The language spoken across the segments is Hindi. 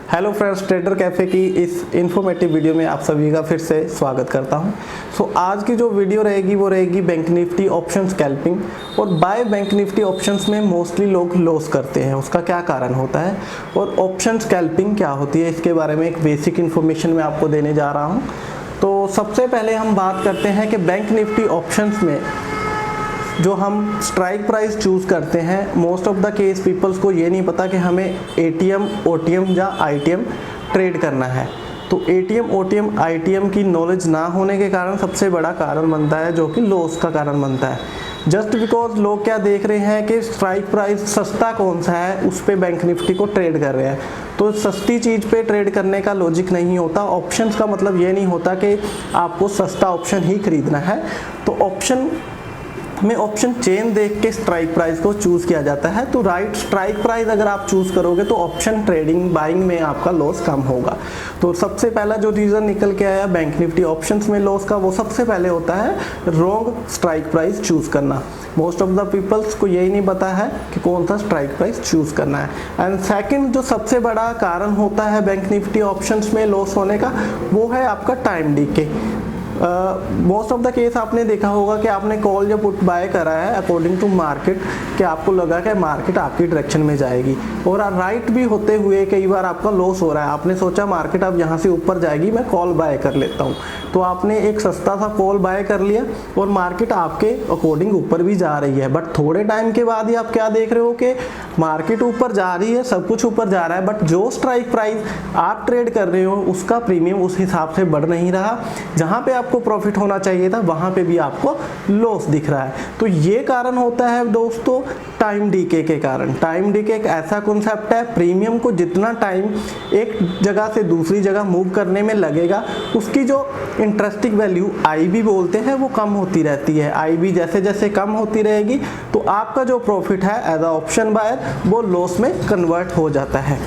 हेलो फ्रेंड्स, ट्रेडर कैफ़े की इस इन्फॉर्मेटिव वीडियो में आप सभी का फिर से स्वागत करता हूं। आज की जो वीडियो रहेगी वो रहेगी बैंक निफ्टी ऑप्शन स्कैल्पिंग। और बाय बैंक निफ्टी ऑप्शंस में मोस्टली लोग लॉस करते हैं, उसका क्या कारण होता है और ऑप्शन स्कैल्पिंग क्या होती है, इसके बारे में एक बेसिक इन्फॉर्मेशन मैं आपको देने जा रहा हूँ। तो सबसे पहले हम बात करते हैं कि बैंक निफ्टी ऑप्शंस में जो हम स्ट्राइक प्राइस चूज़ करते हैं, most of the case peoples को ये नहीं पता कि हमें एटीएम, ओटीएम या आईटीएम ट्रेड करना है। तो एटीएम, ओटीएम, आईटीएम की नॉलेज ना होने के कारण सबसे बड़ा कारण बनता है, जो कि लॉस का कारण बनता है। जस्ट बिकॉज लोग क्या देख रहे हैं कि स्ट्राइक प्राइस सस्ता कौन सा है, उस पर बैंक निफ्टी को ट्रेड कर रहे हैं। तो सस्ती चीज़ पे ट्रेड करने का लॉजिक नहीं होता। ऑप्शंस का मतलब ये नहीं होता कि आपको सस्ता ऑप्शन ही खरीदना है। तो ऑप्शन में ऑप्शन चेन देख के स्ट्राइक प्राइस को चूज़ किया जाता है। तो राइट स्ट्राइक प्राइस अगर आप चूज़ करोगे तो ऑप्शन ट्रेडिंग बाइंग में आपका लॉस कम होगा। तो सबसे पहला जो रीज़न निकल के आया बैंक निफ्टी ऑप्शंस में लॉस का, वो सबसे पहले होता है रॉन्ग स्ट्राइक प्राइस चूज़ करना। मोस्ट ऑफ द पीपल्स को यही नहीं पता है कि कौन सा स्ट्राइक प्राइस चूज़ करना है। एंड सेकंड जो सबसे बड़ा कारण होता है बैंक निफ्टी ऑप्शंस में लॉस होने का, वो है आपका time DK. Most of the case आपने देखा होगा कि आपने कॉल या पुट बाय करा है अकॉर्डिंग टू मार्केट, कि आपको लगा कि मार्केट आपकी डायरेक्शन में जाएगी, और राइट भी होते हुए कई बार आपका लॉस हो रहा है। आपने सोचा मार्केट अब यहाँ से ऊपर जाएगी, मैं कॉल बाय कर लेता हूँ। तो आपने एक सस्ता सा कॉल बाय कर लिया और मार्केट आपके अकॉर्डिंग ऊपर भी जा रही है, बट थोड़े टाइम के बाद ही आप क्या देख रहे हो कि मार्केट ऊपर जा रही है, सब कुछ ऊपर जा रहा है, बट जो स्ट्राइक प्राइस आप ट्रेड कर रहे हो उसका प्रीमियम उस हिसाब से बढ़ नहीं रहा। जहाँ पे आपको प्रॉफिट होना चाहिए था वहां पे भी आपको लॉस दिख रहा है। तो ये कारण होता है दोस्तों टाइम डीके के कारण। टाइम डीके एक ऐसा कॉन्सेप्ट है, प्रीमियम को जितना टाइम एक जगह से दूसरी जगह मूव करने में लगेगा, उसकी जो इंटरेस्टिंग वैल्यू आईबी बोलते हैं वो कम होती रहती है। आईबी जैसे जैसे कम होती रहेगी तो आपका जो प्रॉफिट है एज अ ऑप्शन बायर वो लॉस में कन्वर्ट हो जाता है।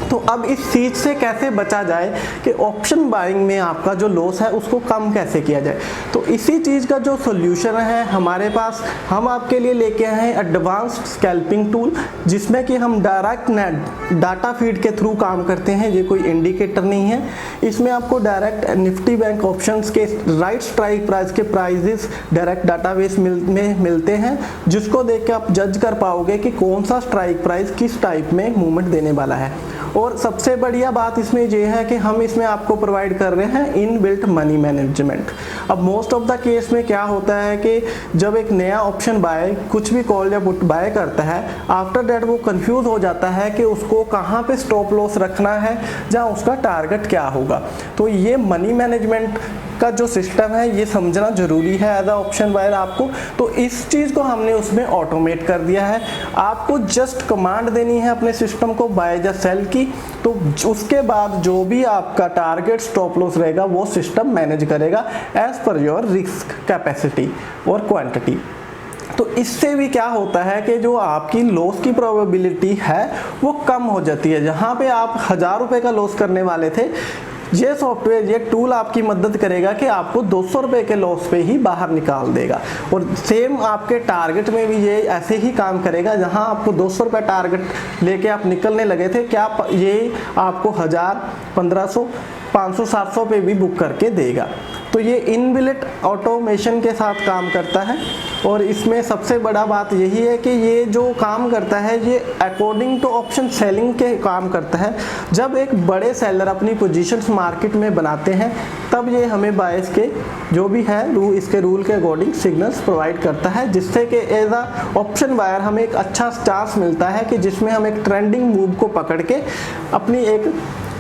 तो अब इस चीज़ से कैसे बचा जाए कि ऑप्शन बाइंग में आपका जो लॉस है उसको कम कैसे किया जाए, तो इसी चीज़ का जो सोल्यूशन है हमारे पास, हम आपके लिए लेके आए हैं एडवांस्ड स्कैल्पिंग टूल, जिसमें कि हम डायरेक्ट डाटा फीड के थ्रू काम करते हैं। ये कोई इंडिकेटर नहीं है, इसमें आपको डायरेक्ट निफ्टी बैंक ऑप्शंस के राइट स्ट्राइक प्राइस के प्राइजेस डायरेक्ट डाटाबेस में मिलते हैं, जिसको देख के आप जज कर पाओगे कि कौन सा स्ट्राइक प्राइस किस टाइप में मूवमेंट देने वाला है। और सबसे बढ़िया बात इसमें ये है कि हम इसमें आपको प्रोवाइड कर रहे हैं इनबिल्ट मनी मैनेजमेंट। अब मोस्ट ऑफ द केस में क्या होता है कि जब एक नया ऑप्शन बाय कुछ भी कॉल या पुट बाय करता है, आफ्टर दैट वो कंफ्यूज हो जाता है कि उसको कहाँ पे स्टॉप लॉस रखना है, जहाँ उसका टारगेट क्या होगा। तो ये मनी मैनेजमेंट का जो सिस्टम है ये समझना जरूरी है एज अ ऑप्शन बायर आपको। तो इस चीज़ को हमने उसमें ऑटोमेट कर दिया है। आपको जस्ट कमांड देनी है अपने सिस्टम को बाय या सेल की, तो उसके बाद जो भी आपका टारगेट स्टॉप लॉस रहेगा वो सिस्टम मैनेज करेगा as per your risk capacity और क्वांटिटी। तो इससे भी क्या होता है कि जो आपकी लॉस की प्रोबेबिलिटी है वो कम हो जाती है। जहाँ पे आप 1000 रुपये का लॉस करने वाले थे, ये सॉफ्टवेयर, ये टूल आपकी मदद करेगा कि आपको 200 रुपये के लॉस पे ही बाहर निकाल देगा। और सेम आपके टारगेट में भी ये ऐसे ही काम करेगा। जहां आपको 200 रुपये टारगेट लेके आप निकलने लगे थे, क्या ये आपको 1000, 1500, 500, 700 पे भी बुक करके देगा। तो ये इनबिल्ट ऑटोमेशन के साथ काम करता है। और इसमें सबसे बड़ा बात यही है कि ये जो काम करता है ये अकॉर्डिंग टू ऑप्शन सेलिंग के काम करता है। जब एक बड़े सेलर अपनी पोजीशंस मार्केट में बनाते हैं, तब ये हमें बायर्स के जो भी है इसके रूल के अकॉर्डिंग सिग्नल्स प्रोवाइड करता है, जिससे कि एज अ ऑप्शन बायर हमें एक अच्छा चांस मिलता है कि जिसमें हम एक ट्रेंडिंग मूव को पकड़ के अपनी एक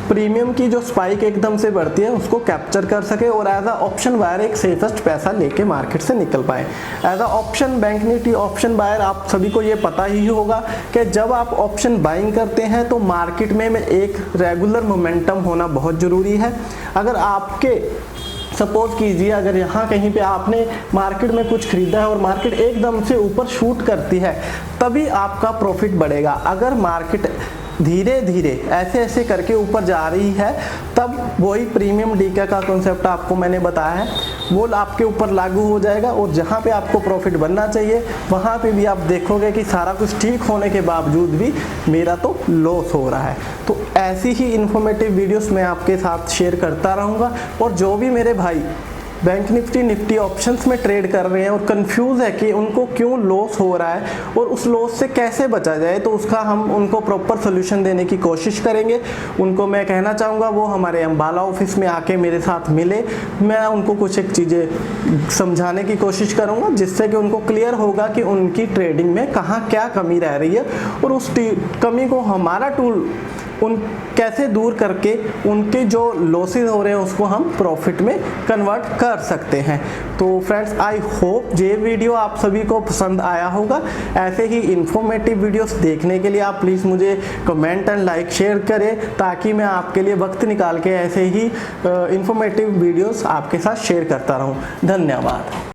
प्रीमियम की जो स्पाइक एकदम से बढ़ती है उसको कैप्चर कर सके और एज अ ऑप्शन बायर एक सेफेस्ट पैसा लेके मार्केट से निकल पाए। As a option bank Nifty option buyer आप सभी को ये पता ही होगा कि जब आप ऑप्शन बाइंग करते हैं तो मार्केट में एक रेगुलर मोमेंटम होना बहुत ज़रूरी है। अगर आपके सपोज कीजिए अगर यहाँ कहीं पे आपने मार्केट में कुछ खरीदा है और मार्केट एकदम से ऊपर शूट करती है, तभी आपका प्रॉफिट बढ़ेगा। अगर मार्केट धीरे धीरे ऐसे ऐसे करके ऊपर जा रही है, तब वही प्रीमियम डीके का कॉन्सेप्ट आपको मैंने बताया है वो आपके ऊपर लागू हो जाएगा। और जहाँ पे आपको प्रॉफिट बनना चाहिए वहाँ पे भी आप देखोगे कि सारा कुछ ठीक होने के बावजूद भी मेरा तो लॉस हो रहा है। तो ऐसी ही इंफॉर्मेटिव वीडियोस मैं आपके साथ शेयर करता रहूँगा। और जो भी मेरे भाई बैंक निफ्टी ऑप्शंस में ट्रेड कर रहे हैं और कंफ्यूज है कि उनको क्यों लॉस हो रहा है और उस लॉस से कैसे बचा जाए, तो उसका हम उनको प्रॉपर सोल्यूशन देने की कोशिश करेंगे। उनको मैं कहना चाहूँगा वो हमारे अम्बाला ऑफिस में आके मेरे साथ मिले, मैं उनको कुछ एक चीज़ें समझाने की कोशिश करूँगा जिससे कि उनको क्लियर होगा कि उनकी ट्रेडिंग में कहाँ क्या कमी रह रही है और उस कमी को हमारा टूल उन कैसे दूर करके उनके जो लॉसेस हो रहे हैं उसको हम प्रॉफिट में कन्वर्ट कर सकते हैं। तो फ्रेंड्स, आई होप ये वीडियो आप सभी को पसंद आया होगा। ऐसे ही इंफॉर्मेटिव वीडियोस देखने के लिए आप प्लीज़ मुझे कमेंट एंड लाइक शेयर करें ताकि मैं आपके लिए वक्त निकाल के ऐसे ही इंफॉर्मेटिव वीडियोस आपके साथ शेयर करता रहूं। धन्यवाद।